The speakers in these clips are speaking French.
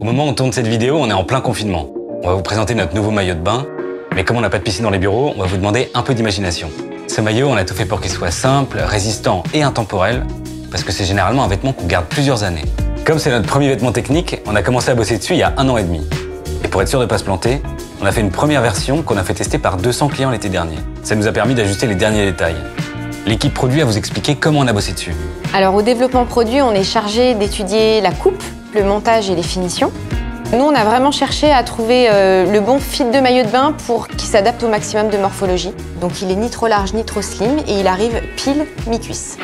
Au moment où on tourne cette vidéo, on est en plein confinement. On va vous présenter notre nouveau maillot de bain, mais comme on n'a pas de piscine dans les bureaux, on va vous demander un peu d'imagination. Ce maillot, on a tout fait pour qu'il soit simple, résistant et intemporel, parce que c'est généralement un vêtement qu'on garde plusieurs années. Comme c'est notre premier vêtement technique, on a commencé à bosser dessus il y a 1 an et demi. Et pour être sûr de ne pas se planter, on a fait une première version qu'on a fait tester par 200 clients l'été dernier. Ça nous a permis d'ajuster les derniers détails. L'équipe produit va vous expliquer comment on a bossé dessus. Alors au développement produit, on est chargé d'étudier la coupe, le montage et les finitions. Nous, on a vraiment cherché à trouver le bon fit de maillot de bain pour qu'il s'adapte au maximum de morphologie. Donc il est ni trop large ni trop slim et il arrive pile mi-cuisse.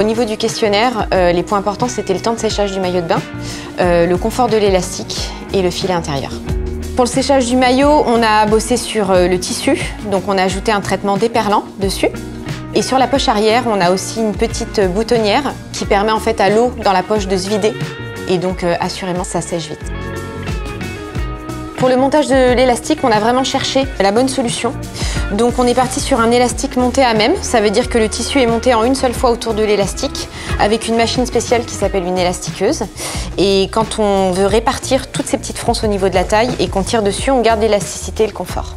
Au niveau du questionnaire, les points importants, c'était le temps de séchage du maillot de bain, le confort de l'élastique et le filet intérieur. Pour le séchage du maillot, on a bossé sur le tissu, donc on a ajouté un traitement déperlant dessus. Et sur la poche arrière, on a aussi une petite boutonnière qui permet en fait à l'eau dans la poche de se vider. Et donc assurément, ça sèche vite. Pour le montage de l'élastique, on a vraiment cherché la bonne solution. Donc on est parti sur un élastique monté à même. Ça veut dire que le tissu est monté en une seule fois autour de l'élastique avec une machine spéciale qui s'appelle une élastiqueuse. Et quand on veut répartir toutes ces petites fronces au niveau de la taille et qu'on tire dessus, on garde l'élasticité et le confort.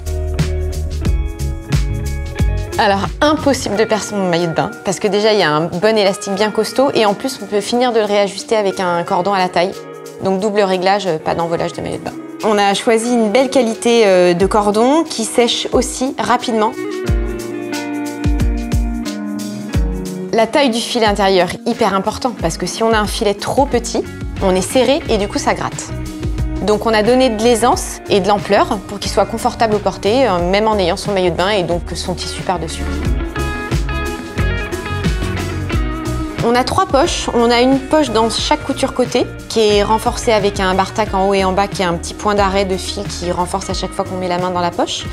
Alors, impossible de perdre son maillot de bain parce que déjà, il y a un bon élastique bien costaud et en plus, on peut finir de le réajuster avec un cordon à la taille. Donc double réglage, pas d'envolage de maillot de bain. On a choisi une belle qualité de cordon qui sèche aussi rapidement. La taille du filet intérieur, hyper important parce que si on a un filet trop petit, on est serré et du coup ça gratte. Donc on a donné de l'aisance et de l'ampleur pour qu'il soit confortable au porter, même en ayant son maillot de bain et donc son tissu par-dessus. On a 3 poches. On a une poche dans chaque couture côté qui est renforcée avec un bar-tac en haut et en bas qui a un petit point d'arrêt de fil qui renforce à chaque fois qu'on met la main dans la poche.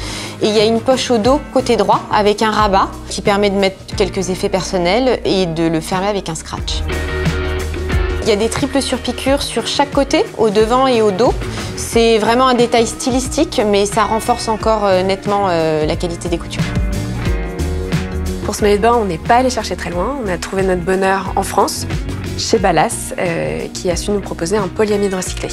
Et il y a une poche au dos côté droit avec un rabat qui permet de mettre quelques effets personnels et de le fermer avec un scratch. Il y a des triples surpiqûres sur chaque côté, au devant et au dos. C'est vraiment un détail stylistique, mais ça renforce encore nettement la qualité des coutures. Pour ce maillot de bain, on n'est pas allé chercher très loin. On a trouvé notre bonheur en France, chez Ballas, qui a su nous proposer un polyamide recyclé.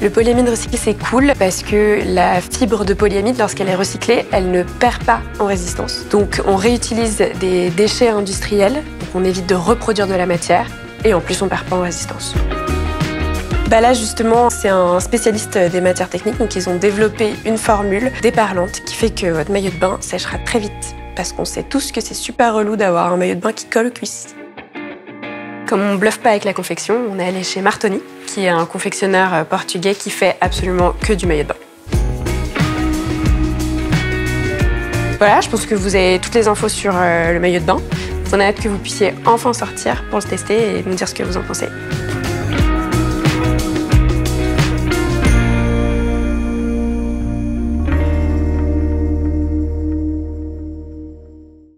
Le polyamide recyclé, c'est cool parce que la fibre de polyamide, lorsqu'elle est recyclée, elle ne perd pas en résistance. Donc on réutilise des déchets industriels, donc on évite de reproduire de la matière. Et en plus, on perd pas en résistance. Ballas, justement, c'est un spécialiste des matières techniques, donc ils ont développé une formule déperlante qui fait que votre maillot de bain séchera très vite, parce qu'on sait tous que c'est super relou d'avoir un maillot de bain qui colle aux cuisses. Comme on bluffe pas avec la confection, on est allé chez Martoni, qui est un confectionneur portugais qui fait absolument que du maillot de bain. Voilà, je pense que vous avez toutes les infos sur le maillot de bain. On a hâte que vous puissiez enfin sortir pour le tester et nous dire ce que vous en pensez.